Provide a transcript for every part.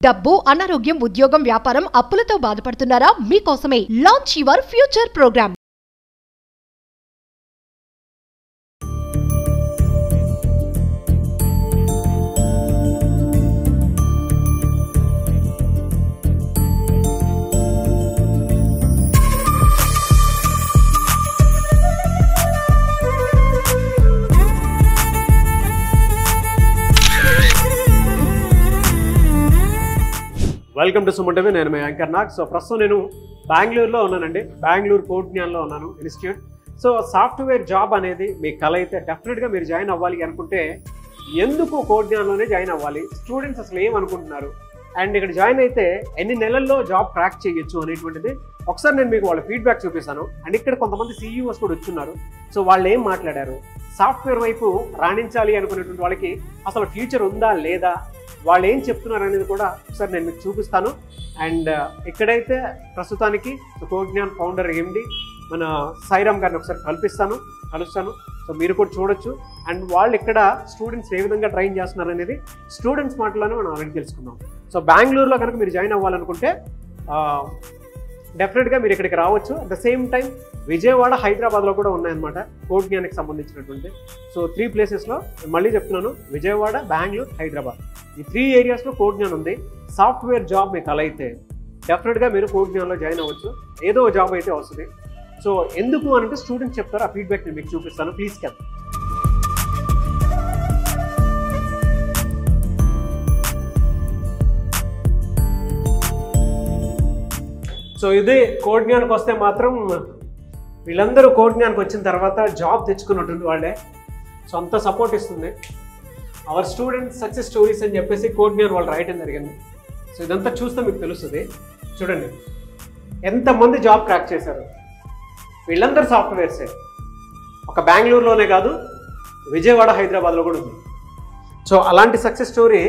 డబ్బు, అనారోగ్యం, ఉద్యోగం, వ్యాపారం, అప్పులతో బాధపడుతున్నారా? మీకోసమే launch your future program. Welcome to Suman TV. నేను మీ యాంకర్ నాగ్. సో ప్రస్తుతం నేను బెంగళూరులో ఉన్నానండి. బెంగళూరు కోట్జ్ఞాన్లో ఉన్నాను ఇన్స్టిట్యూట్. సో సాఫ్ట్వేర్ జాబ్ అనేది మీ కల అయితే డెఫినెట్గా మీరు జాయిన్ అవ్వాలి అనుకుంటే ఎందుకు కోట్జ్ఞాన్లోనే జాయిన్ అవ్వాలి, స్టూడెంట్స్ అసలు ఏమనుకుంటున్నారు, అండ్ ఇక్కడ జాయిన్ అయితే ఎన్ని నెలల్లో జాబ్ క్రాక్ చేయొచ్చు అనేటువంటిది ఒకసారి నేను మీకు వాళ్ళ ఫీడ్బ్యాక్ చూపిస్తాను. అండ్ ఇక్కడ కొంతమంది సీఈఓస్ కూడా వచ్చున్నారు. సో వాళ్ళు ఏం మాట్లాడారు, సాఫ్ట్వేర్ వైపు రాణించాలి అనుకునేటువంటి వాళ్ళకి అసలు ఫ్యూచర్ ఉందా లేదా, వాళ్ళు ఏం చెప్తున్నారు అనేది కూడా ఒకసారి నేను మీకు చూపిస్తాను. అండ్ ఇక్కడైతే ప్రస్తుతానికి కోట్జ్ఞాన్ ఫౌండర్ ఎండి మన సాయిరామ్ గారిని ఒకసారి కలుస్తాను. సో మీరు కూడా చూడొచ్చు. అండ్ వాళ్ళు ఇక్కడ స్టూడెంట్స్ ఏ విధంగా ట్రైన్ చేస్తున్నారు అనేది స్టూడెంట్స్ మాటలోనే మనం ఆల్రెడీ తెలుసుకుందాం. సో బెంగళూరులో కనుక మీరు జాయిన్ అవ్వాలనుకుంటే డెఫినెట్గా మీరు ఇక్కడికి రావచ్చు. At the same time Vijayawada, హైదరాబాద్లో కూడా ఉన్నాయన్నమాట కోట్జ్ఞాన్కి సంబంధించినటువంటి. సో 3 ప్లేసెస్లో మళ్ళీ చెప్తున్నాను, విజయవాడ, బెంగళూరు, హైదరాబాద్, ఈ 3 ఏరియాస్లో కోట్జ్ఞాన్ ఉంది. సాఫ్ట్వేర్ జాబ్ మీకు అలా అయితే డెఫినెట్గా మీరు కోట్జ్ఞాన్లో జాయిన్ అవ్వచ్చు. ఏదో జాబ్ అయితే వస్తుంది. సో ఎందుకు అంటే స్టూడెంట్స్ చెప్తారు, ఆ ఫీడ్బ్యాక్ నేను మీకు చూపిస్తాను. Please can. సో ఇది కోట్జ్ఞాన్కి వస్తే మాత్రం వీళ్ళందరూ కోట్జ్ఞాన్కి వచ్చిన తర్వాత జాబ్ తెచ్చుకున్నటువంటి వాళ్ళే. సో అంత సపోర్ట్ ఇస్తుంది. అవర్ స్టూడెంట్స్ సక్సెస్ స్టోరీస్ అని చెప్పేసి కోట్జ్ఞాన్ వాళ్ళు రాయటం జరిగింది. సో ఇదంతా చూస్తే మీకు తెలుస్తుంది. చూడండి ఎంతమంది జాబ్ క్రాక్ చేశారు. వీళ్ళందరూ సాఫ్ట్వేర్సే. ఒక బెంగళూరులోనే కాదు, విజయవాడ, హైదరాబాద్లో కూడా ఉంది. సో అలాంటి సక్సెస్ స్టోరీ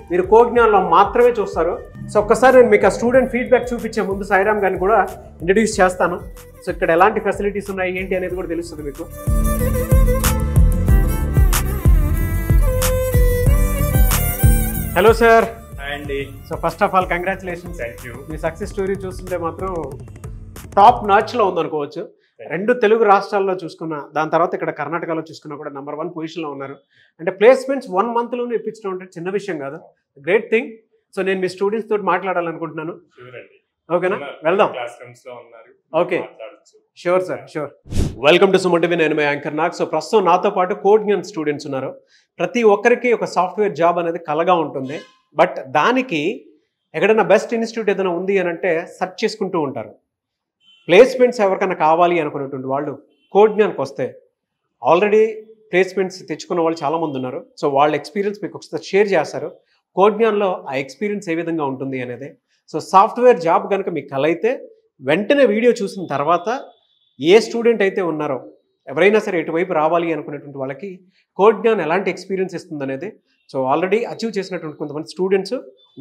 మీరు కోట్జ్ఞాన్లో మాత్రమే చూస్తారు. సో ఒక్కసారి నేను మీకు ఆ స్టూడెంట్ ఫీడ్బ్యాక్ చూపించే ముందు సాయిరామ్ గారిని కూడా ఇంట్రడ్యూస్ చేస్తాను. సో ఇక్కడ ఎలాంటి ఫెసిలిటీస్ ఉన్నాయి ఏంటి అనేది కూడా తెలుస్తుంది మీకు. Hello sir. అండి. So first of all congratulations. Thank you. మీ సక్సెస్ స్టోరీ చూస్తుంటే మాత్రం టాప్ నాచ్లో ఉందనుకోవచ్చు. 2 తెలుగు రాష్ట్రాల్లో చూసుకున్నా, దాని తర్వాత ఇక్కడ కర్ణాటకలో చూసుకున్నా కూడా నెంబర్ 1 పొజిషన్లో ఉన్నారు. అంటే ప్లేస్మెంట్స్ 1 మంత్లోనే ఇప్పించడం అంటే చిన్న విషయం కాదు, గ్రేట్ థింగ్. సో నేను మీ స్టూడెంట్స్ తోటి మాట్లాడాలనుకుంటున్నాను. ఓకేనా, వెళ్దాం. Okay, sure sir, sure. Welcome to Suman TV. నేను మీ యాంకర్ నాగ్. సో ప్రస్తుతం నాతో పాటు కోట్జ్ఞాన్ స్టూడెంట్స్ ఉన్నారు. ప్రతి ఒక్కరికి ఒక సాఫ్ట్వేర్ జాబ్ అనేది కలగా ఉంటుంది. బట్ దానికి ఎక్కడైనా బెస్ట్ ఇన్స్టిట్యూట్ ఏదైనా ఉంది అని అంటే సెర్చ్ చేసుకుంటూ ఉంటారు. ప్లేస్మెంట్స్ ఎవరికైనా కావాలి అనుకునేటువంటి వాళ్ళు కోట్జ్ఞాన్కి వస్తే ఆల్రెడీ ప్లేస్మెంట్స్ తెచ్చుకున్న వాళ్ళు చాలామంది ఉన్నారు. సో వాళ్ళ ఎక్స్పీరియన్స్ మీకు ఒకసారి షేర్ చేస్తారు. కోట్జ్ఞాన్లో ఆ ఎక్స్పీరియన్స్ ఏ విధంగా ఉంటుంది అనేది. సో సాఫ్ట్వేర్ జాబ్ కనుక మీకు కల అయితే వెంటనే వీడియో చూసిన తర్వాత ఏ స్టూడెంట్ అయితే ఉన్నారో ఎవరైనా సరే ఎటువైపు రావాలి అనుకునేటువంటి వాళ్ళకి కోట్జ్ఞాన్ ఎలాంటి ఎక్స్పీరియన్స్ ఇస్తుంది అనేది, సో ఆల్రెడీ అచీవ్ చేసినటువంటి కొంతమంది స్టూడెంట్స్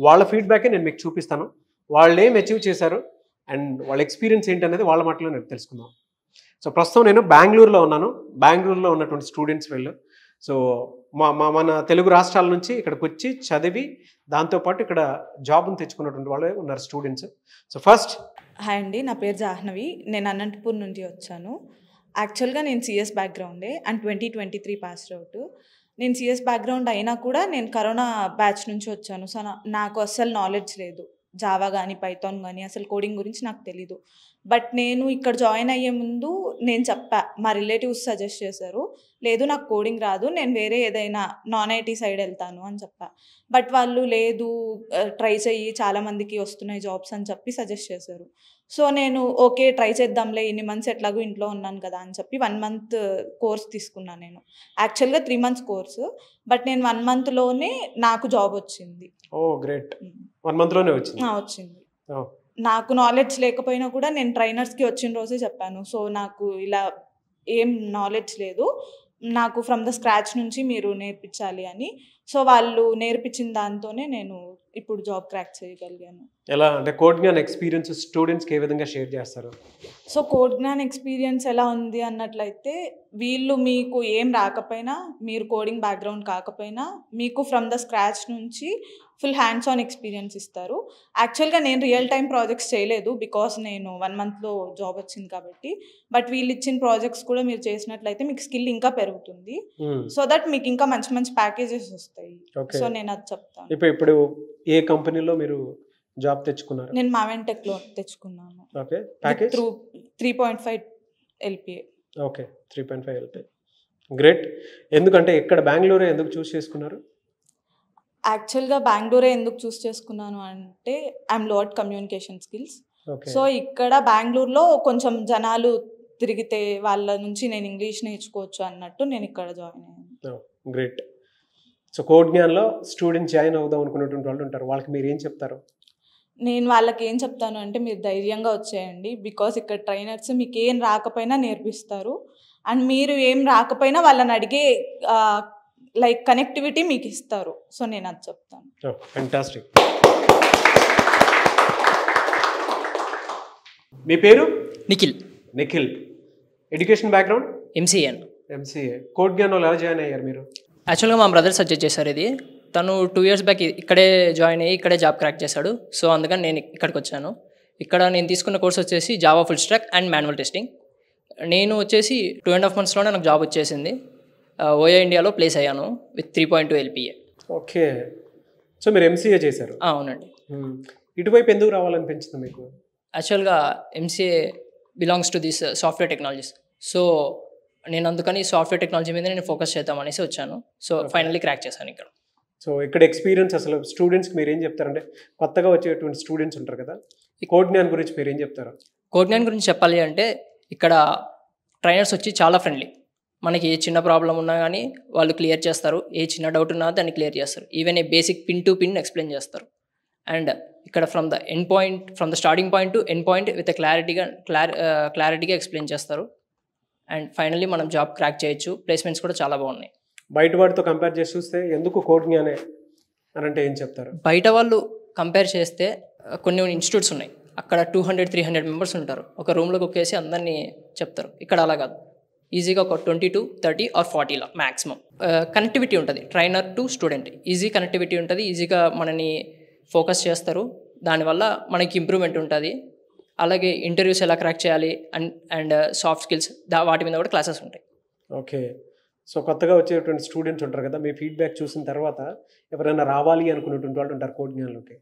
వాళ్ళ ఫీడ్బ్యాకే నేను మీకు చూపిస్తాను. వాళ్ళు ఏం అచీవ్ చేశారు అండ్ వాళ్ళ ఎక్స్పీరియన్స్ ఏంటి అనేది వాళ్ళ మాటలో నేను తెలుసుకుందాం. సో ప్రస్తుతం నేను బెంగళూరులో ఉన్నాను. బెంగళూరులో ఉన్నటువంటి స్టూడెంట్స్ వీళ్ళు. సో మన తెలుగు రాష్ట్రాల నుంచి ఇక్కడికి వచ్చి చదివి దాంతోపాటు ఇక్కడ జాబ్ని తెచ్చుకున్నటువంటి వాళ్ళే ఉన్నారు స్టూడెంట్స్. సో ఫస్ట్ హాయ్ అండి, నా పేరు జాహ్నవి. నేను అనంతపూర్ నుండి వచ్చాను. యాక్చువల్గా నేను సిఎస్ బ్యాక్గ్రౌండే అండ్ 2023 పాస్డ్ అవుట్. నేను సిఎస్ బ్యాక్గ్రౌండ్ అయినా కూడా నేను కరోనా బ్యాచ్ నుంచి వచ్చాను. సో నాకు అస్సలు నాలెడ్జ్ లేదు, జావా కానీ పైథాన్ కానీ అసలు కోడింగ్ గురించి నాకు తెలీదు. బట్ నేను ఇక్కడ జాయిన్ అయ్యే ముందు నేను చెప్పా, మా రిలేటివ్స్ సజెస్ట్ చేశారు, లేదు నాకు కోడింగ్ రాదు, నేను వేరే ఏదైనా నాన్ ఐటీ సైడ్ వెళ్తాను అని చెప్పా. బట్ వాళ్ళు లేదు, ట్రై చెయ్యి, చాలామందికి వస్తున్నాయి జాబ్స్ అని చెప్పి సజెస్ట్ చేశారు. సో నేను ఓకే ట్రై చేద్దాంలే, ఇన్ని మంత్స్ ఎట్లాగో ఇంట్లో ఉన్నాను కదా అని చెప్పి 1 మంత్ కోర్స్ తీసుకున్నాను. నేను యాక్చువల్గా 3 మంత్స్ కోర్సు, బట్ నేను 1 మంత్లోనే నాకు జాబ్ వచ్చింది. ఓ గ్రేట్. 1 మంత్లోనే వచ్చింది. నాకు నాలెడ్జ్ లేకపోయినా కూడా నేను ట్రైనర్స్కి వచ్చిన రోజే చెప్పాను, సో నాకు ఇలా ఏం నాలెడ్జ్ లేదు, నాకు ఫ్రమ్ ద స్క్రాచ్ నుంచి మీరు నేర్పించాలి అని. సో వాళ్ళు నేర్పించిన దాంతోనే నేను ఇప్పుడు జాబ్ క్రాక్ చేయగలిగాను. ఎలా అంటే కోట్జ్ఞాన్ ఎక్స్పీరియన్స్ స్టూడెంట్స్కి ఏ విధంగా షేర్ చేస్తారు? సో కోట్జ్ఞాన్ ఎక్స్పీరియన్స్ ఎలా ఉంది అన్నట్లయితే వీళ్ళు మీకు ఏం రాకపోయినా, మీరు కోడింగ్ బ్యాక్గ్రౌండ్ కాకపోయినా, మీకు ఫ్రమ్ ద స్క్రాచ్ నుంచి ఫుల్ హ్యాండ్స్ ఆన్ ఎక్స్పీరియన్స్ ఇస్తారు. యాక్చువల్గా నేను రియల్ టైం ప్రాజెక్ట్స్ చేయలేదు, బికాస్ నేను 1 monthలో జాబ్ వచ్చింది కాబట్టి. బట్ వీళ్ళు ఇచ్చిన ప్రాజెక్ట్స్ కూడా మీరు చేసినట్లయితే మీకు స్కిల్ ఇంకా పెరుగుతుంది. సో దట్ మీకు ఇంకా మంచి మంచి ప్యాకేజెస్ వస్తాయి. సో నేను అది చెప్తాను. ఇప్పుడు ఏ కంపెనీలో మీరు జాబ్ తెచ్చుకున్నారు? నేను మావెంటెక్లో తెచ్చుకున్నాను. Okay, package through 3.5 LPA. Okay, 3.5 LPA. Great. ఎందుకంటే ఇక్కడ బెంగళూరు ఎందుకు చూస్ చేసుకున్నారు? యాక్చువల్గా బెంగళూరే ఎందుకు చూస్ చేసుకున్నాను అంటే ఐఎమ్ లో అట్ కమ్యూనికేషన్ స్కిల్స్. సో ఇక్కడ బెంగళూరులో కొంచెం జనాలు తిరిగితే వాళ్ళ నుంచి నేను ఇంగ్లీష్ నేర్చుకోవచ్చు అన్నట్టు నేను ఇక్కడ జాయిన్ అయ్యాను. గ్రేట్. సో కోడ్ జ్ఞాన్లో స్టూడెంట్స్ జాయిన్ అవుదాం అనుకున్నటువంటి వాళ్ళు ఉంటారు, వాళ్ళకి మీరు ఏం చెప్తారు? నేను వాళ్ళకి ఏం చెప్తాను అంటే మీరు ధైర్యంగా వచ్చేయండి, బికాస్ ఇక్కడ ట్రైనర్స్ మీకు ఏం రాకపోయినా నేర్పిస్తారు. అండ్ మీరు ఏం రాకపోయినా వాళ్ళని అడిగే లైక్ కనెక్టివిటీ మీకు ఇస్తారు. సో నేను అది చెప్తాను. ఫ్యాంటాస్టిక్. మీ పేరు? Nikhil. Nikhil. Education background? MCA. Code జ్ఞాన్లో ఎలా జాయిన్ అయ్యారు మీరు? యాక్చువల్గా మా బ్రదర్ సజెస్ట్ చేశారు ఇది. తను 2 years బ్యాక్ ఇక్కడే జాయిన్ అయ్యి ఇక్కడే జాబ్ క్రాక్ చేశాడు. సో అందుకని నేను ఇక్కడికి వచ్చాను. ఇక్కడ నేను తీసుకున్న కోర్స్ వచ్చేసి Java full stock and manual testing. నేను వచ్చేసి 2.5 monthsలోనే నాకు జాబ్ వచ్చేసింది. ఓయో ఇండియాలో ప్లేస్ అయ్యాను విత్ 3.2 LPA. ఓకే. సో మీరు MCA చేశారు? అవునండి. ఇటువైపు ఎందుకు రావాలనిపించింది మీకు? యాక్చువల్గా MCA belongs to this software technologies. So నేను అందుకని సాఫ్ట్వేర్ టెక్నాలజీ మీద నేను ఫోకస్ చేద్దామనేసి వచ్చాను. సో ఫైనల్లీ క్రాక్ చేశాను ఇక్కడ. సో ఇక్కడ ఎక్స్పీరియన్స్ అసలు స్టూడెంట్స్కి మీరు ఏం చెప్తారంటే, కొత్తగా వచ్చేటువంటి స్టూడెంట్స్ ఉంటారు కదా, ఈ కోడ్ జ్ఞాన్ గురించి మీరు ఏం చెప్తారు? కోడ్ జ్ఞాన్ గురించి చెప్పాలి అంటే ఇక్కడ ట్రైనర్స్ వచ్చి చాలా ఫ్రెండ్లీ. మనకి ఏ చిన్న ప్రాబ్లం ఉన్నా కానీ వాళ్ళు క్లియర్ చేస్తారు. ఏ చిన్న డౌట్ ఉన్నా దాన్ని క్లియర్ చేస్తారు. Even a basic pin to pin explain చేస్తారు. అండ్ ఇక్కడ from the end point, from the starting point to end point with క్లారిటీగా ఎక్స్ప్లెయిన్ చేస్తారు. అండ్ ఫైనల్లీ మనం జాబ్ క్రాక్ చేయొచ్చు. ప్లేస్మెంట్స్ కూడా చాలా బాగున్నాయి. బయట వాటితో కంపేర్ చేసి చూస్తే ఎందుకు కోడ్ జ్ఞానే అని అంటే ఏం చెప్తారు? బయట వాళ్ళు కంపేర్ చేస్తే కొన్ని ఇన్స్టిట్యూట్స్ ఉన్నాయి, అక్కడ 200-300 మెంబర్స్ ఉంటారు. ఒక రూమ్లోకి ఒకేసి అందరినీ చెప్తారు. ఇక్కడ అలా కాదు. ఈజీగా ఒక 20-30 or 40 మ్యాక్సిమం కనెక్టివిటీ ఉంటుంది. Trainer to student easy connectivity ఉంటుంది. ఈజీగా మనని ఫోకస్ చేస్తారు. దానివల్ల మనకి ఇంప్రూవ్మెంట్ ఉంటుంది. అలాగే ఇంటర్వ్యూస్ ఎలా క్రాక్ చేయాలి అండ్ సాఫ్ట్ స్కిల్స్ వాటి మీద కూడా క్లాసెస్ ఉంటాయి. ఓకే. సో కొత్తగా వచ్చేటువంటి స్టూడెంట్స్ ఉంటారు కదా, మీ ఫీడ్బ్యాక్ చూసిన తర్వాత ఎవరైనా రావాలి అనుకునేటువంటి వాళ్ళు ఉంటారు కోడ్ జ్ఞాన్లోకి,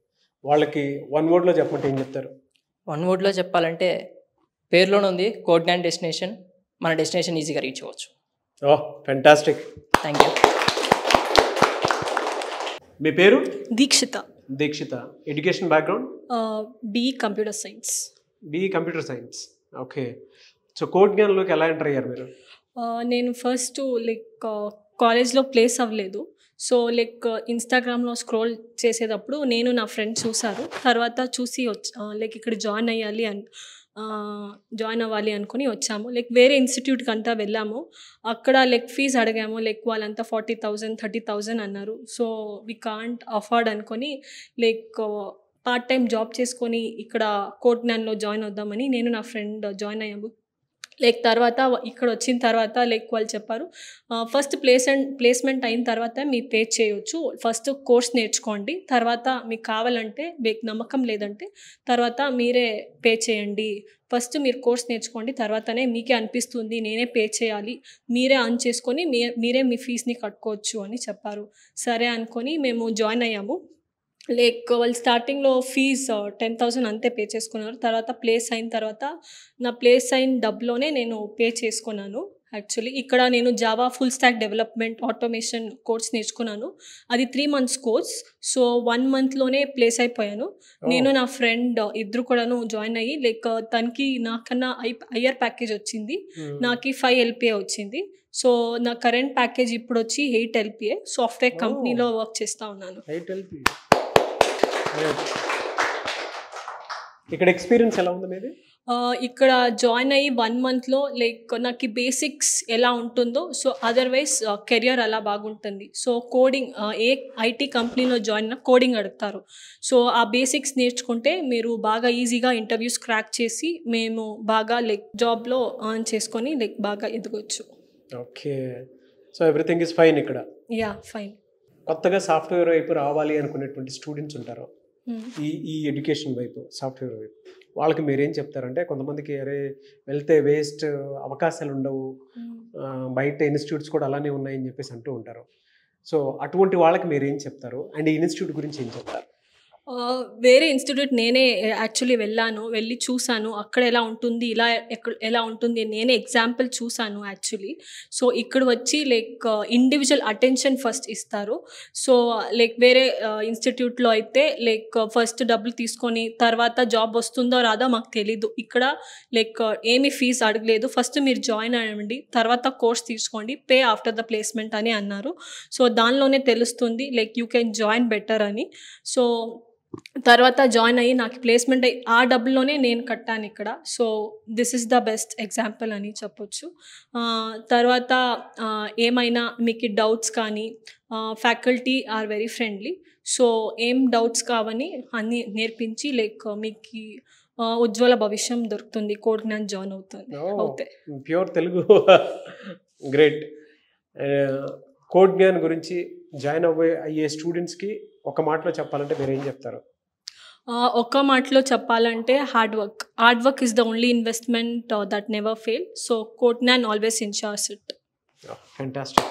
వాళ్ళకి 1 wordలో చెప్పమంటే ఏం చెప్తారు? 1 wordలో చెప్పాలంటే పేరులోనే ఉంది కోడ్ జ్ఞాన్ డెస్టినేషన్. మన డెస్టినేషన్ ఈజీగా రీచ్ అవ్వచ్చు. Oh, fantastic. Thank you. మీ పేరు? Dikshita. Dikshita. Education background? BE computer science. BE computer science. Okay. So code జ్ఞాన్లోకి ఎలా ఎంటర్ అయ్యారు మీరు? నేను ఫస్ట్ కాలేజ్లో ప్లేస్ అవ్వలేదు. సో ఇన్స్టాగ్రామ్లో స్క్రోల్ చేసేటప్పుడు నేను నా ఫ్రెండ్ చూసారు. తర్వాత చూసి ఇక్కడ జాయిన్ అవ్వాలి అనుకుని వచ్చాము. వేరే ఇన్స్టిట్యూట్కి అంతా వెళ్ళాము. అక్కడ ఫీజు అడిగాము. వాళ్ళంతా 40,000 30,000 అన్నారు. సో వీ కాంట్ అఫోర్డ్ అనుకొని పార్ట్ టైం జాబ్ చేసుకొని ఇక్కడ కోడ్ జ్ఞాన్లో జాయిన్ అవుదామని నేను నా ఫ్రెండ్ జాయిన్ అయ్యాము. తర్వాత ఇక్కడ వచ్చిన తర్వాత వాళ్ళు చెప్పారు, ఫస్ట్ ప్లేస్మెంట్ అయిన తర్వాత మీరు పే చేయొచ్చు. ఫస్ట్ కోర్స్ నేర్చుకోండి, తర్వాత మీకు కావాలంటే మీకు నమ్మకం లేదంటే తర్వాత మీరే పే చేయండి. ఫస్ట్ మీరు కోర్స్ నేర్చుకోండి, తర్వాతనే మీకే అనిపిస్తుంది నేనే పే చేయాలి, మీరే అర్న్ చేసుకొని మీరే మీ ఫీజుని కట్టుకోవచ్చు అని చెప్పారు. సరే అనుకొని మేము జాయిన్ అయ్యాము. వాళ్ళు స్టార్టింగ్లో ఫీజు 10,000 అంతే పే చేసుకున్నారు. తర్వాత ప్లేస్ అయిన తర్వాత నా ప్లేస్ అయిన డబ్బులోనే నేను పే చేసుకున్నాను. యాక్చువల్లీ ఇక్కడ నేను Java full stack development automation course నేర్చుకున్నాను. అది 3 months కోర్స్. సో 1 monthలోనే ప్లేస్ అయిపోయాను. నేను నా ఫ్రెండ్ ఇద్దరు కూడాను జాయిన్ అయ్యి తనకి నాకన్నా హయ్యర్ ప్యాకేజ్ వచ్చింది. నాకు 5 LPA వచ్చింది. సో నా కరెంట్ ప్యాకేజ్ ఇప్పుడు వచ్చి 8 LPA. సాఫ్ట్వేర్ కంపెనీలో వర్క్ చేస్తూ ఉన్నాను. ఇక్కడ ఎక్స్పీరియన్స్ ఎలా ఉంది మీది? ఇక్కడ జాయిన్ అయ్యి 1 monthలో నాకు బేసిక్స్ ఎలా ఉంటుందో సో అదర్వైజ్ కెరియర్ అలా బాగుంటుంది. సో కోడింగ్ ఏ IT కంపెనీలో జాయిన్ అయినా కోడింగ్ అడుగుతారు. సో ఆ బేసిక్స్ నేర్చుకుంటే మీరు బాగా ఈజీగా ఇంటర్వ్యూస్ క్రాక్ చేసి మేము బాగా జాబ్లో ఎర్న్ చేసుకొని బాగా ఎదగొచ్చు. Okay. So everything is fine ఇక్కడ. Yeah fine. కొత్తగా సాఫ్ట్వేర్ వైపు రావాలి అనుకునేటువంటి స్టూడెంట్స్ ఉంటారు, ఈ ఎడ్యుకేషన్ వైపు, సాఫ్ట్వేర్ వైపు, వాళ్ళకి మీరేం చెప్తారంటే, కొంతమందికి అరే వెళ్తే వేస్ట్, అవకాశాలు ఉండవు, బయట ఇన్స్టిట్యూట్స్ కూడా అలానే ఉన్నాయని చెప్పేసి అంటూ ఉంటారు. సో అటువంటి వాళ్ళకి మీరేం చెప్తారు అండ్ ఈ ఇన్స్టిట్యూట్ గురించి ఏం చెప్తారు? వేరే ఇన్స్టిట్యూట్ నేనే యాక్చువల్లీ వెళ్ళి చూశాను అక్కడ ఎలా ఉంటుంది, ఎలా ఉంటుంది నేనే ఎగ్జాంపుల్ చూశాను యాక్చువల్లీ. సో ఇక్కడ వచ్చి లైక్ ఇండివిజువల్ అటెన్షన్ ఫస్ట్ ఇస్తారు. సో లైక్ వేరే ఇన్స్టిట్యూట్లో అయితే లైక్ ఫస్ట్ డబ్బులు తీసుకొని తర్వాత జాబ్ వస్తుందో రాదో మాకు తెలీదు. ఇక్కడ లైక్ ఏమీ ఫీజు అడగలేదు, ఫస్ట్ మీరు జాయిన్ అవ్వండి, తర్వాత కోర్స్ తీసుకోండి, పే ఆఫ్టర్ ద ప్లేస్మెంట్ అని అన్నారు. సో దానిలోనే తెలుస్తుంది like you can join better అని. సో తర్వాత జాయిన్ అయ్యి నాకు ప్లేస్మెంట్ అయ్యి ఆ డబ్బుల్లోనే నేను కట్టాను ఇక్కడ. So this is the best example అని చెప్పొచ్చు. తర్వాత ఏమైనా మీకు డౌట్స్ కానీ faculty are very friendly. So ఏం డౌట్స్ కావని అన్నీ నేర్పించి లైక్ మీకు ఉజ్వల భవిష్యం దొరుకుతుంది కోడ్ జ్ఞాన్ జాయిన్ అవుతాయి. Pure Telugu. Great. Code Gyan గురించి జాయిన్ అయ్యే స్టూడెంట్స్కి ఒక మాటలో చెప్పాలంటే మీరు ఏం చెప్తారు? ఒక్క మాటలో చెప్పాలంటే hard work is the only investment that never fail. So code Gyan always insures it. Fantastic.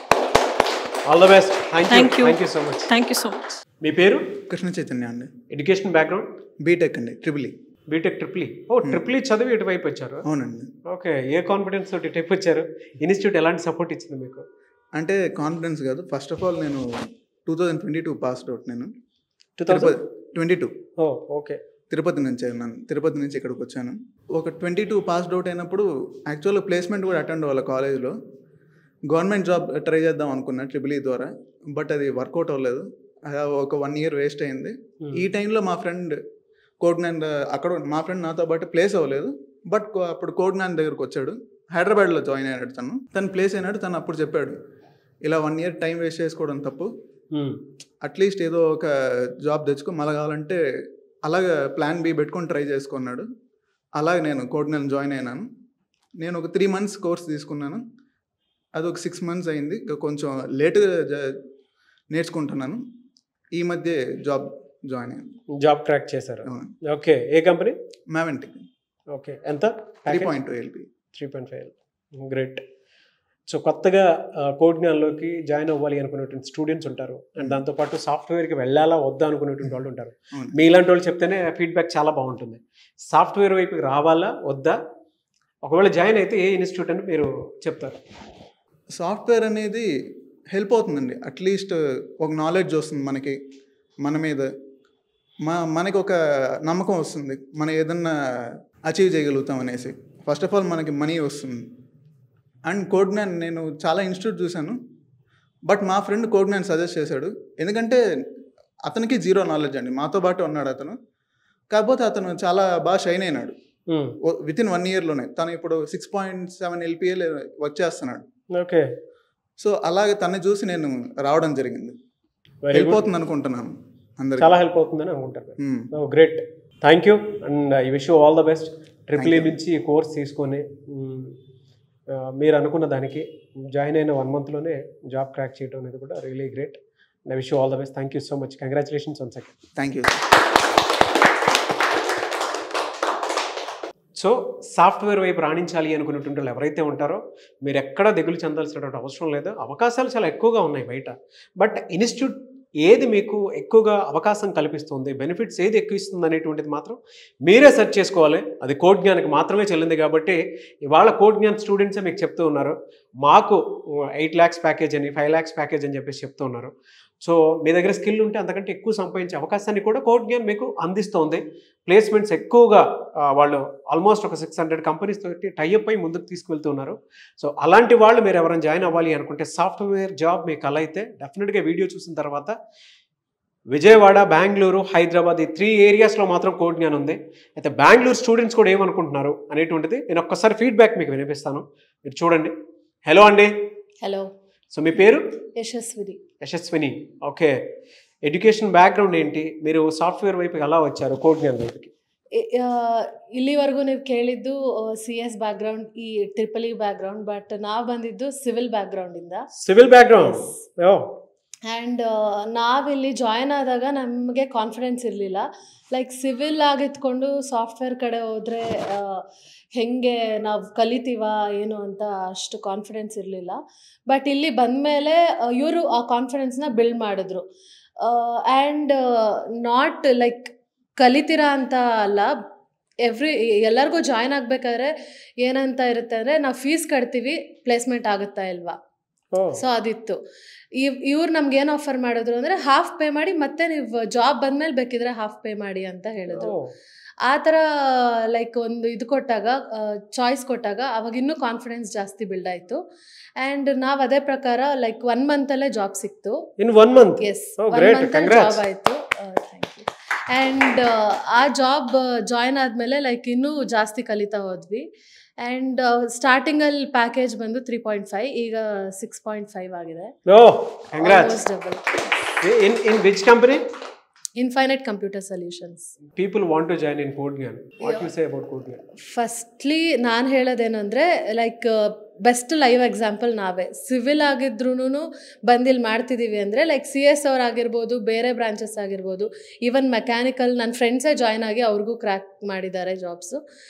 All the best. Thank you so much. Thank you so much. మీ పేరు? కృష్ణ చైతన్య అండి. Education background? బీటెక్ అండి, triple E. B Tech triple E. Triple E చదివి ఇటువైపు వచ్చారు? అవునండి. Okay. A confidence తోటి ఇటువైపు వచ్చారు? ఇన్స్టిట్యూట్ ఎలాంటి సపోర్ట్ ఇచ్చింది మీకు? అంటే కాన్ఫిడెన్స్ కాదు, ఫస్ట్ ఆఫ్ ఆల్ నేను 2022 పాస్డ్ అవుట్. నేను 2022. ఓకే. తిరుపతి నుంచి ఉన్నాను. తిరుపతి నుంచి ఇక్కడికి వచ్చాను. ఒక 22 పాస్డ్ అవుట్ అయినప్పుడు యాక్చువల్గా ప్లేస్మెంట్ కూడా అటెండ్ అవ్వాలి కాలేజ్లో. గవర్నమెంట్ జాబ్ ట్రై చేద్దాం అనుకున్నా ట్రిపుల్ ఈ ద్వారా, బట్ అది వర్కౌట్ అవ్వలేదు. ఒక 1 year వేస్ట్ అయింది. ఈ టైంలో మా ఫ్రెండ్ కోడ్ జ్ఞాన్, అక్కడ మా ఫ్రెండ్ నాతో పాటు ప్లేస్ అవ్వలేదు, బట్ అప్పుడు కోడ్ జ్ఞాన్ దగ్గరకు వచ్చాడు. హైదరాబాద్లో జాయిన్ అయినాడు తను ప్లేస్ అయినాడు. తను అప్పుడు చెప్పాడు, ఇలా 1 year టైం వేస్ట్ చేసుకోవడం తప్పు, అట్లీస్ట్ ఏదో ఒక జాబ్ తెచ్చుకో, మళ్ళీ కావాలంటే అలాగే ప్లాన్ బి పెట్టుకొని ట్రై చేసుకున్నాడు. అలాగే నేను కోడ్ జ్ఞాన్ జాయిన్ అయినాను. నేను ఒక 3 months కోర్స్ తీసుకున్నాను. అది ఒక 6 months అయింది. కొంచెం లేటుగా నేర్చుకుంటున్నాను. ఈ మధ్య జాయిన్ అయ్యాను. జాబ్ క్రాక్ చేశారు? ఓకే. ఏ కంపెనీ? మ్యావెంటిక్. ఓకే. ఎంత? 3.2 LP. 3.5. గ్రేట్. సో కొత్తగా కోడ్ జ్ఞాన్లోకి జాయిన్ అవ్వాలి అనుకునేటువంటి స్టూడెంట్స్ ఉంటారు, అండ్ దాంతోపాటు సాఫ్ట్వేర్కి వెళ్ళాలా వద్దా అనుకునేటువంటి వాళ్ళు ఉంటారు. మీ ఇలాంటి వాళ్ళు చెప్తేనే ఫీడ్బ్యాక్ చాలా బాగుంటుంది. సాఫ్ట్వేర్ వైపుకి రావాలా వద్దా, ఒకవేళ జాయిన్ అయితే ఏ ఇన్స్టిట్యూట్ అని మీరు చెప్తారు? సాఫ్ట్వేర్ అనేది హెల్ప్ అవుతుందండి. అట్లీస్ట్ ఒక నాలెడ్జ్ వస్తుంది మనకి, మన మీద మనకి ఒక నమ్మకం వస్తుంది, మనం ఏదన్నా అచీవ్ చేయగలుగుతాం అనేసి. ఫస్ట్ ఆఫ్ ఆల్ మనకి మనీ వస్తుంది. అండ్ కోడ్ జ్ఞాన్ నేను చాలా ఇన్స్టిట్యూట్ చూశాను, బట్ మా ఫ్రెండ్ కోడ్ జ్ఞాన్ సజెస్ట్ చేశాడు. ఎందుకంటే అతనికి జీరో నాలెడ్జ్ అండి, మాతో పాటు ఉన్నాడు అతను. కాకపోతే అతను చాలా బాగా షైన్ అయినాడు విత్ ఇన్ 1 yearలోనే. తను ఇప్పుడు 6.7 LPA వచ్చేస్తున్నాడు. ఓకే. సో అలాగే తనని చూసి నేను రావడం జరిగింది. హెల్ప్ అవుతుంది అనుకుంటున్నాను, అందరికీ చాలా హెల్ప్ అవుతుందని అనుకుంటారు. Great. Thank you and I wish you all the best. Triple E నుంచి కోర్స్ తీసుకొని మీరు అనుకున్న దానికి జాయిన్ అయిన 1 monthలోనే జాబ్ క్రాక్ చేయడం అనేది కూడా really great. I wish you all the best. Thank you so much. Congratulations once again. Thank you. So software వైపు రాణించాలి అనుకునేటువంటి వాళ్ళు ఎవరైతే ఉంటారో మీరు ఎక్కడ దిగులు చెందాల్సినటువంటి అవసరం లేదు. అవకాశాలు చాలా ఎక్కువగా ఉన్నాయి బయట, బట్ ఇన్స్టిట్యూట్ ఏది మీకు ఎక్కువగా అవకాశం కల్పిస్తుంది, బెనిఫిట్స్ ఏది ఎక్కువ ఇస్తుంది అనేటువంటిది మాత్రం మీరే సెర్చ్ చేసుకోవాలి. అది కోడ్ జ్ఞాన్కి మాత్రమే చెల్లింది. కాబట్టి ఇవాళ కోడ్ జ్ఞాన్ స్టూడెంట్సే మీకు చెప్తూ ఉన్నారు, మాకు 8 lakhs ప్యాకేజ్ అని 5 lakhs ప్యాకేజ్ అని చెప్పేసి చెప్తూ ఉన్నారు. సో మీ దగ్గర స్కిల్ ఉంటే అంతకంటే ఎక్కువ సంపాదించే అవకాశాన్ని కూడా కోడ్ జ్ఞాన్ మీకు అందిస్తోంది. ప్లేస్మెంట్స్ ఎక్కువగా వాళ్ళు ఆల్మోస్ట్ ఒక 600 కంపెనీస్ తోటి టైఅప్ అయి ముందుకు తీసుకువెళ్తున్నారు. సో అలాంటి వాళ్ళు మీరు ఎవరైనా జాయిన్ అవ్వాలి అనుకుంటే, సాఫ్ట్వేర్ జాబ్ మీకు అలా అయితే డెఫినెట్గా వీడియో చూసిన తర్వాత విజయవాడ, బెంగళూరు, హైదరాబాద్ ఈ 3 areasలో మాత్రం కోడ్ జ్ఞాన్ ఉంది. అయితే బెంగళూరు స్టూడెంట్స్ కూడా ఏమనుకుంటున్నారు అనేటువంటిది నేను ఒక్కసారి ఫీడ్బ్యాక్ మీకు వినిపిస్తాను, మీరు చూడండి. హలో అండి. హలో. సో మీ పేరు? యశస్విని. ఓకే. ఎడ్యుకేషన్ బ్యాక్గ్రౌండ్ ఏంటి, మీరు సాఫ్ట్వేర్ వైపు ఎలా వచ్చారు కోడ్ జ్ఞాన్ వైపుకి? ಇಲ್ಲಿವರೆಗೂ ನೀವು ಕೇಳಿದ್ದು CS ಬ್ಯಾಕ್ಗ್ರೌಂಡ್, ಈ ಟ್ರಿಪಲ್ ಇ ಬ್ಯಾಕ್ಗ್ರೌಂಡ್, ಬಟ್ ನಾವು ಬಂದಿದ್ದು ಸಿವಿಲ್ ಬ್ಯಾಕ್ಗ್ರೌಂಡಿಂದ. Civil background. ಆ್ಯಂಡ್ ನಾವಿಲ್ಲಿ ಜಾಯ್ನ್ ಆದಾಗ ನಮಗೆ ಕಾನ್ಫಿಡೆನ್ಸ್ ಇರಲಿಲ್ಲ. ಲೈಕ್ ಸಿವಿಲ್ ಆಗಿತ್ಕೊಂಡು ಸಾಫ್ಟ್ವೇರ್ ಕಡೆ ಹೋದರೆ ಹೆಂಗೆ ನಾವು ಕಲಿತೀವ ಏನು ಅಂತ ಅಷ್ಟು ಕಾನ್ಫಿಡೆನ್ಸ್ ಇರಲಿಲ್ಲ. ಬಟ್ ಇಲ್ಲಿ ಬಂದಮೇಲೆ ಇವರು ಆ ಕಾನ್ಫಿಡೆನ್ಸ್ನ ಬಿಲ್ಡ್ ಮಾಡಿದ್ರು. ಆ್ಯಂಡ್ ನಾಟ್ ಲೈಕ್ ಕಲಿತೀರಾ ಅಂತ ಅಲ್ಲ, ಎಲ್ಲರಿಗೂ ಜಾಯ್ನ್ ಆಗಬೇಕಾದ್ರೆ ಏನಂತ ಇರುತ್ತೆ ಅಂದರೆ ನಾವು ಫೀಸ್ ಕಟ್ತೀವಿ, ಪ್ಲೇಸ್ಮೆಂಟ್ ಆಗುತ್ತಾ ಇಲ್ವಾ. ಸೊ ಅದಿತ್ತು. ಇವ್ರು ನಮ್ಗೆ ಏನು ಆಫರ್ ಮಾಡಿದ್ರು ಅಂದರೆ ಹಾಫ್ ಪೇ ಮಾಡಿ ಮತ್ತೆ ನೀವು ಜಾಬ್ ಬಂದಮೇಲೆ ಬೇಕಿದ್ರೆ ಹಾಫ್ ಪೇ ಮಾಡಿ ಅಂತ ಹೇಳಿದ್ರು. ಆ ಥರ ಲೈಕ್ ಒಂದು ಇದು ಕೊಟ್ಟಾಗ, ಚಾಯ್ಸ್ ಕೊಟ್ಟಾಗ ಅವಾಗ ಇನ್ನೂ ಕಾನ್ಫಿಡೆನ್ಸ್ ಜಾಸ್ತಿ ಬಿಲ್ಡ್ ಆಯಿತು. ಆ್ಯಂಡ್ ನಾವು ಅದೇ ಪ್ರಕಾರ ಲೈಕ್ 1 ಮಂತಲ್ಲೇ ಜಾಬ್ ಸಿಕ್ತು. In 1 month? ಎಸ್, 1 ಮಂತಲ್ಲಿ ಜಾಬ್ ಆಯಿತು. Thank you. ಆ್ಯಂಡ್ ಆ ಜಾಬ್ ಜಾಯ್ನ್ ಆದಮೇಲೆ ಲೈಕ್ ಇನ್ನೂ ಜಾಸ್ತಿ ಕಲಿತಾ ಹೋದ್ವಿ. ಆ್ಯಂಡ್ ಸ್ಟಾರ್ಟಿಂಗಲ್ಲಿ ಪ್ಯಾಕೇಜ್ ಬಂದು 3.5, ಈಗ 6.5 ಆಗಿದೆ. Double. In which company? Infinite Computer Solutions. People want to join in Codegnaan. What you say about Codegnaan? Firstly ನಾನು ಹೇಳೋದೇನೆಂದರೆ ಲೈಕ್ ಬೆಸ್ಟ್ ಲೈವ್ ಎಕ್ಸಾಂಪಲ್ ನಾವೇ. ಸಿವಿಲ್ ಆಗಿದ್ರೂ ಬಂದಿಲ್ಲಿ ಮಾಡ್ತಿದ್ದೀವಿ ಅಂದರೆ ಲೈಕ್ CS ಅವರಾಗಿರ್ಬೋದು, ಬೇರೆ ಬ್ರಾಂಚಸ್ ಆಗಿರ್ಬೋದು, ಈವನ್ ಮೆಕ್ಯಾನಿಕಲ್ ನನ್ನ ಫ್ರೆಂಡ್ಸೇ ಜಾಯ್ನ್ ಆಗಿ ಅವ್ರಿಗೂ ಕ್ರ್ಯಾಕ್ ಮಾಡಿದ್ದಾರೆ jobs.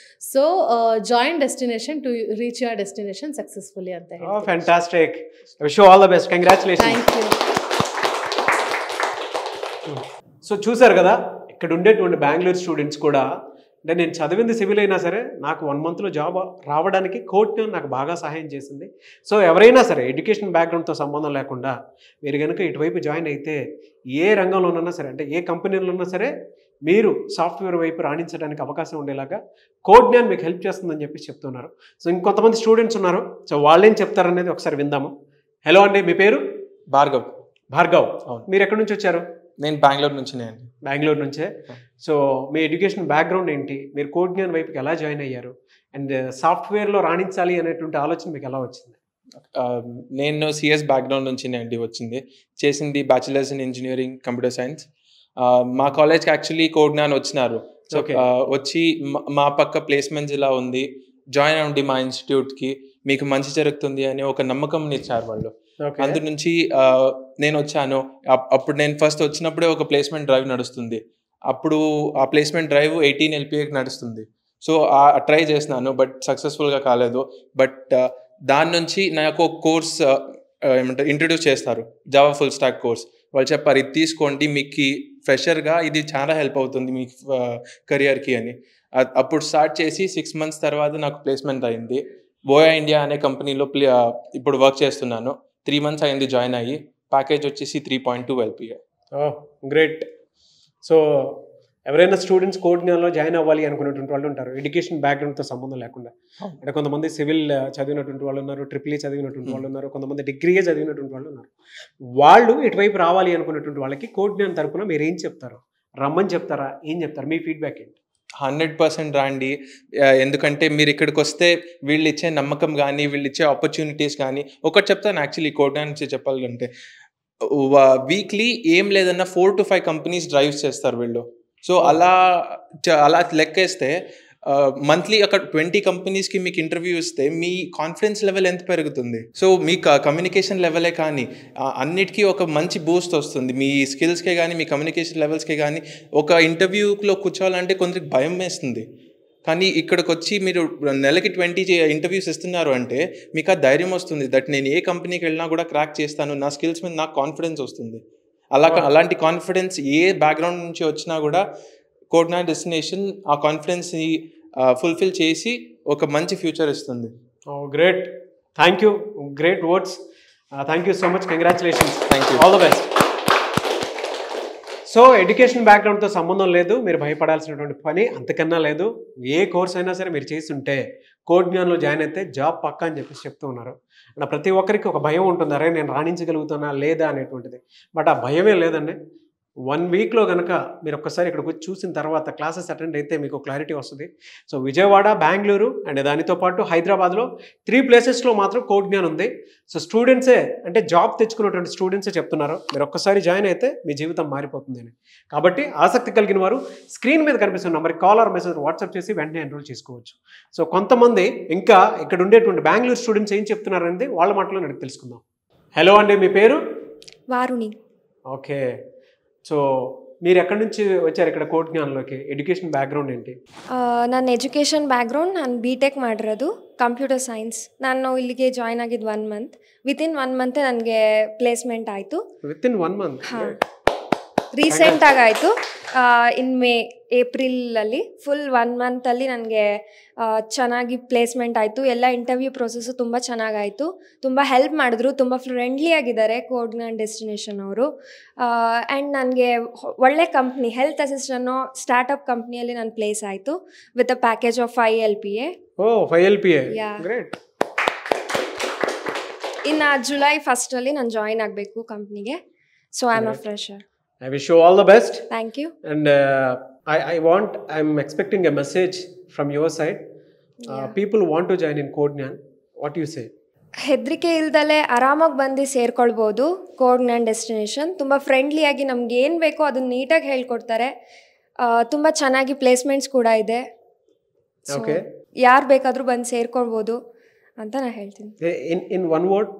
So join destination to reach your destination successfully ಅಂತ ಹೇಳಿ. Fantastic. Wish you all the best. Congratulations. Thank you. So చూసారు కదా, ఇక్కడ ఉండేటువంటి బెంగళూరు స్టూడెంట్స్ కూడా, అంటే నేను చదివింది సివిల్ అయినా సరే నాకు 1 మంత్లో జాబ్ రావడానికి కోర్టు నాకు బాగా సహాయం చేసింది. సో ఎవరైనా సరే ఎడ్యుకేషన్ బ్యాక్గ్రౌండ్తో సంబంధం లేకుండా మీరు కనుక ఇటువైపు జాయిన్ అయితే ఏ రంగంలోనన్నా సరే, అంటే ఏ కంపెనీలో ఉన్నా సరే మీరు సాఫ్ట్వేర్ వైపు రాణించడానికి అవకాశం ఉండేలాగా కోడ్జ్ఞాన్ మీకు హెల్ప్ చేస్తుందని చెప్పి చెప్తున్నారు. సో ఇంకొంతమంది స్టూడెంట్స్ ఉన్నారు, సో వాళ్ళేం చెప్తారనేది ఒకసారి విందాము. హలో అండి, మీ పేరు? భార్గవ్. భార్గవ్, మీరు ఎక్కడి నుంచి వచ్చారు? నేను బెంగళూరు నుంచి. బెంగళూరు నుంచే. సో మీ ఎడ్యుకేషన్ బ్యాక్గ్రౌండ్ ఏంటి, మీరు కోడ్జ్ఞాన్ వైపుకి ఎలా జాయిన్ అయ్యారు, అండ్ సాఫ్ట్వేర్లో రాణించాలి అనేటువంటి ఆలోచన మీకు ఎలా వచ్చింది? నేను CS బ్యాక్గ్రౌండ్ నుంచి అండి వచ్చింది. చేసింది bachelors in engineering computer science. మా కాలేజ్కి యాక్చువల్లీ కోడ్జ్ఞాన్ వచ్చినారు. వచ్చి మా పక్క ప్లేస్మెంట్స్ ఇలా ఉంది, జాయిన్ అవ్వండి మా ఇన్స్టిట్యూట్కి, మీకు మంచి జరుగుతుంది అని ఒక నమ్మకం ఇచ్చారు వాళ్ళు. అందు నుంచి నేను వచ్చాను. అప్పుడు నేను ఫస్ట్ వచ్చినప్పుడే ఒక ప్లేస్మెంట్ డ్రైవ్ నడుస్తుంది. అప్పుడు ఆ ప్లేస్మెంట్ డ్రైవ్ 18 LPAకి నడుస్తుంది. సో ట్రై చేసినాను, బట్ సక్సెస్ఫుల్గా కాలేదు. బట్ దాని నుంచి నాకు ఒక కోర్స్ ఏమంటారు ఇంట్రడ్యూస్ చేస్తారు, జావా ఫుల్ స్టాక్ కోర్స్. వాళ్ళు చెప్పారు ఇది తీసుకోండి, మీకు ఫ్రెషర్గా ఇది చాలా హెల్ప్ అవుతుంది మీ కెరియర్కి అని. అప్పుడు స్టార్ట్ చేసి 6 మంత్స్ తర్వాత నాకు ప్లేస్మెంట్ అయింది. బోయా ఇండియా అనే కంపెనీలో ఇప్పుడు వర్క్ చేస్తున్నాను. 3 మంత్స్ అయింది జాయిన్ అయ్యి. ప్యాకేజ్ వచ్చేసి 3.2 LPA. గ్రేట్. సో ఎవరైనా స్టూడెంట్స్ కోడ్జ్ఞాన్లో జాయిన్ అవ్వాలి అనుకునేటువంటి వాళ్ళు ఉంటారు, ఎడ్యుకేషన్ బ్యాక్గ్రౌండ్తో సంబంధం లేకుండా. అంటే కొంతమంది సివిల్ చదివినటువంటి వాళ్ళు ఉన్నారు, ట్రిపుల్ ఈ చదివినటువంటి వాళ్ళు ఉన్నారు, కొంతమంది డిగ్రీయే చదివినటువంటి వాళ్ళు ఉన్నారు. వాళ్ళు ఇటువైపు రావాలి అనుకునేటువంటి వాళ్ళకి కోడ్జ్ఞాన్ తరపున మీరు ఏం చెప్తారు? రమ్మని చెప్తారా, ఏం చెప్తారు? మీ ఫీడ్బ్యాక్ ఏంటి? 100% రాండి. ఎందుకంటే మీరు ఇక్కడికి వస్తే వీళ్ళు ఇచ్చే నమ్మకం కానీ, వీళ్ళు ఇచ్చే ఆపర్చునిటీస్ కానీ, ఒకటి చెప్తాను యాక్చువల్లీ కోడ్జ్ఞాన్ నుంచి చెప్పాలంటే, వీక్లీ ఏం లేదన్నా 4 to 5 కంపెనీస్ డ్రైవ్స్ చేస్తారు వీళ్ళు. సో అలా లెక్కేస్తే మంత్లీ అక్కడ 20 కంపెనీస్కి మీకు ఇంటర్వ్యూ ఇస్తే మీ కాన్ఫిడెన్స్ లెవెల్ ఎంత పెరుగుతుంది. సో మీ కమ్యూనికేషన్ లెవెలే కానీ అన్నిటికీ ఒక మంచి బూస్ట్ వస్తుంది. మీ స్కిల్స్కే కానీ, మీ కమ్యూనికేషన్ లెవెల్స్కే కానీ. ఒక ఇంటర్వ్యూలో కూర్చోవాలంటే కొందరికి భయం వేస్తుంది, కానీ ఇక్కడికి వచ్చి మీరు నెలకి 20 ఇంటర్వ్యూస్ ఇస్తున్నారు అంటే మీకు ఆ ధైర్యం వస్తుంది, దట్ నేను ఏ కంపెనీకి వెళ్ళినా కూడా క్రాక్ చేస్తాను, నా స్కిల్స్ మీద నాకు కాన్ఫిడెన్స్ వస్తుంది. అలాంటి కాన్ఫిడెన్స్ ఏ బ్యాక్గ్రౌండ్ నుంచి వచ్చినా కూడా కోడ్జ్ఞాన్ డెస్టినేషన్ ఆ కాన్ఫిడెన్స్ని ఫుల్ఫిల్ చేసి ఒక మంచి ఫ్యూచర్ ఇస్తుంది. Great. Thank you. Great words. Thank you so much. Congratulations. Thank you. All the best. So education బ్యాక్గ్రౌండ్తో సంబంధం లేదు, మీరు భయపడాల్సినటువంటి పని అంతకన్నా లేదు. ఏ కోర్స్ అయినా సరే మీరు చేస్తుంటే కోడ్జ్ఞాన్లో జాయిన్ అయితే జాబ్ పక్కా అని చెప్పేసి చెప్తూ ఉన్నారు. అంటే ప్రతి ఒక్కరికి ఒక భయం ఉంటుంది, అరే నేను రాణించగలుగుతానా లేదా అనేటువంటిది. బట్ ఆ భయమే లేదండి. 1 వీక్లో కనుక మీరు ఒక్కసారి ఇక్కడికి వచ్చి చూసిన తర్వాత క్లాసెస్ అటెండ్ అయితే మీకు క్లారిటీ వస్తుంది. సో విజయవాడ, బెంగళూరు అండ్ దానితో పాటు హైదరాబాద్లో 3 ప్లేసెస్లో మాత్రం కోడ్ జ్ఞాన్ ఉంది. సో స్టూడెంట్సే అంటే జాబ్ తెచ్చుకున్నటువంటి స్టూడెంట్సే చెప్తున్నారు మీరు ఒక్కసారి జాయిన్ అయితే మీ జీవితం మారిపోతుంది అని. కాబట్టి ఆసక్తి కలిగిన వారు స్క్రీన్ మీద కనిపిస్తున్న నెంబర్కి కాల్ ఆర్ మెసేజ్ వాట్సాప్ చేసి వెంటనే ఎన్రోల్ చేసుకోవచ్చు. సో కొంతమంది ఇంకా ఇక్కడ ఉండేటువంటి బెంగళూరు స్టూడెంట్స్ ఏం చెప్తున్నారనేది వాళ్ళ మాటలో నాకు తెలుసుకుందాం. హలో అండి, మీ పేరు? వారుణి. ఓకే, సో మీరు ఎక్కడి నుంచి వచ్చారు ఇక్కడ ಕೋಡ್ ಜ್ಞಾನలోకి? ಎಜುಕೇಷನ್ ಬ್ಯಾಕ್ಗ್ರೌಂಡ್ ఏంటి? ನನ್ನ ಎಜುಕೇಷನ್ ಬ್ಯಾಕ್ಗ್ರೌಂಡ್ ನಾನು BTech ಮಾಡಿರೋದು ಕಂಪ್ಯೂಟರ್ ಸೈನ್ಸ್. ನಾನು ಇಲ್ಲಿಗೆ ಜಾಯ್ನ್ ಆಗಿದ್ದು 1 ಮಂತ್. ವಿತಿನ್ 1 ಮಂತ್ ನನಗೆ ಪ್ಲೇಸ್ಮೆಂಟ್ ಆಯಿತು. Within 1 month? ಹಾಂ, ರೀಸೆಂಟಾಗಿ ಆಯಿತು. ಇನ್ ಏಪ್ರಿಲಲ್ಲಿ ಫುಲ್ 1 ಮಂತಲ್ಲಿ ನನಗೆ ಚೆನ್ನಾಗಿ ಪ್ಲೇಸ್ಮೆಂಟ್ ಆಯಿತು. ಎಲ್ಲ ಇಂಟರ್ವ್ಯೂ ಪ್ರೊಸೆಸ್ಸು ತುಂಬ ಚೆನ್ನಾಗಾಯಿತು. ತುಂಬ ಹೆಲ್ಪ್ ಮಾಡಿದ್ರು, ತುಂಬ ಫ್ರೆಂಡ್ಲಿ ಆಗಿದ್ದಾರೆ ಕೋಡ್ ಜ್ಞಾನ್ ಡೆಸ್ಟಿನೇಷನ್ ಅವರು. ಆ್ಯಂಡ್ ನನಗೆ ಒಳ್ಳೆ ಕಂಪ್ನಿ, ಹೆಲ್ತ್ ಅಸಿಸ್ಟೆಂಟೋ ಸ್ಟಾರ್ಟಪ್ ಕಂಪ್ನಿಯಲ್ಲಿ ನನ್ನ ಪ್ಲೇಸ್ ಆಯಿತು with a package of 5 LPA. Oh, 5 LPA, great. ಇನ್ನು ಜುಲೈ 1 ನಾನು ಜಾಯಿನ್ ಆಗಬೇಕು ಕಂಪ್ನಿಗೆ. So I am a fresher. I wish you all the best. Thank you. And I'm expecting a message from your side. People want to join in code Gyan. What do you say? ಹೆದರಿಕೆ ಇಲ್ದಲೇ ಆರಾಮಾಗಿ ಬಂದು ಸೇರ್ಕೊಳ್ಬೋದು code Gyan destination. ತುಂಬ ಫ್ರೆಂಡ್ಲಿಯಾಗಿ ನಮ್ಗೆ ಏನು ಬೇಕೋ ಅದನ್ನು ನೀಟಾಗಿ ಹೇಳ್ಕೊಡ್ತಾರೆ. ತುಂಬ ಚೆನ್ನಾಗಿ ಪ್ಲೇಸ್ಮೆಂಟ್ಸ್ ಕೂಡ ಇದೆ. ಓಕೆ, ಯಾರು ಬೇಕಾದರೂ ಬಂದು ಸೇರ್ಕೊಳ್ಬೋದು ಅಂತ ನಾನು ಹೇಳ್ತೀನಿ. In one word,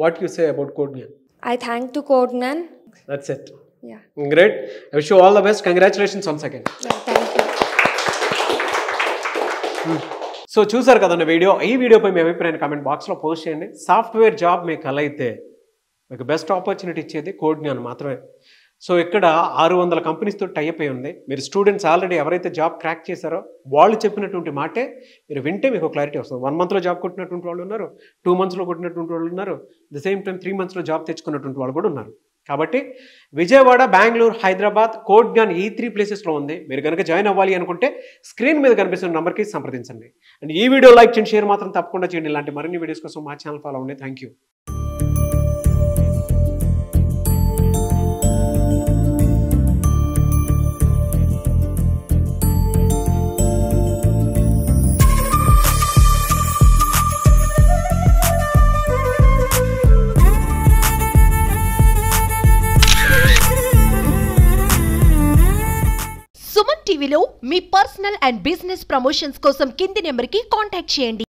what you say about code Gyan? I thank to code Gyan. That's it. Yeah. Great. I wish you all the best. Congratulations once again. Yeah, thank you. So చూసారు కదండి వీడియో. ఈ వీడియోపై మీ అభిప్రాయాన్ని కామెంట్ బాక్స్లో post చేయండి. Software job మీకు అలా అయితే మీకు బెస్ట్ ఆపర్చునిటీ ఇచ్చేది కోడ్ జ్ఞాన్ మాత్రమే. సో ఇక్కడ 600 కంపెనీస్తో టైప్ అయి ఉంది. మీరు స్టూడెంట్స్ ఆల్రెడీ ఎవరైతే జాబ్ క్రాక్ చేశారో వాళ్ళు చెప్పినటువంటి మాటే మీరు వింటే మీకు క్లారిటీ వస్తుంది. 1 మంత్లో జాబ్ కొట్టినటువంటి వాళ్ళు ఉన్నారు, 2 మంత్స్లో కొట్టినటువంటి వాళ్ళు ఉన్నారు, ద సేమ్ టైం 3 మంత్స్లో జాబ్ తెచ్చుకున్నటువంటి వాళ్ళు కూడా ఉన్నారు. కాబట్టి విజయవాడ, బెంగళూరు, హైదరాబాద్, కోడ్ జ్ఞాన్ ఈ 3 ప్లేసెస్లో ఉంది. మీరు కనుక జాయిన్ అవ్వాలి అనుకుంటే స్క్రీన్ మీద కనిపిస్తున్న నెంబర్కి సంప్రదించండి. అండ్ ఈ వీడియో లైక్ చేయండి, షేర్ మాత్రం తప్పకుండా చేయండి. ఇలాంటి మరిన్ని వీడియోస్ కోసం మా ఛానల్ ఫాలో అవ్వండి. Thank you. సుమన్ టీవీలో మీ పర్సనల్ అండ్ బిజినెస్ ప్రమోషన్స్ కోసం కింది నెంబర్కి కాంటాక్ట్ చేయండి.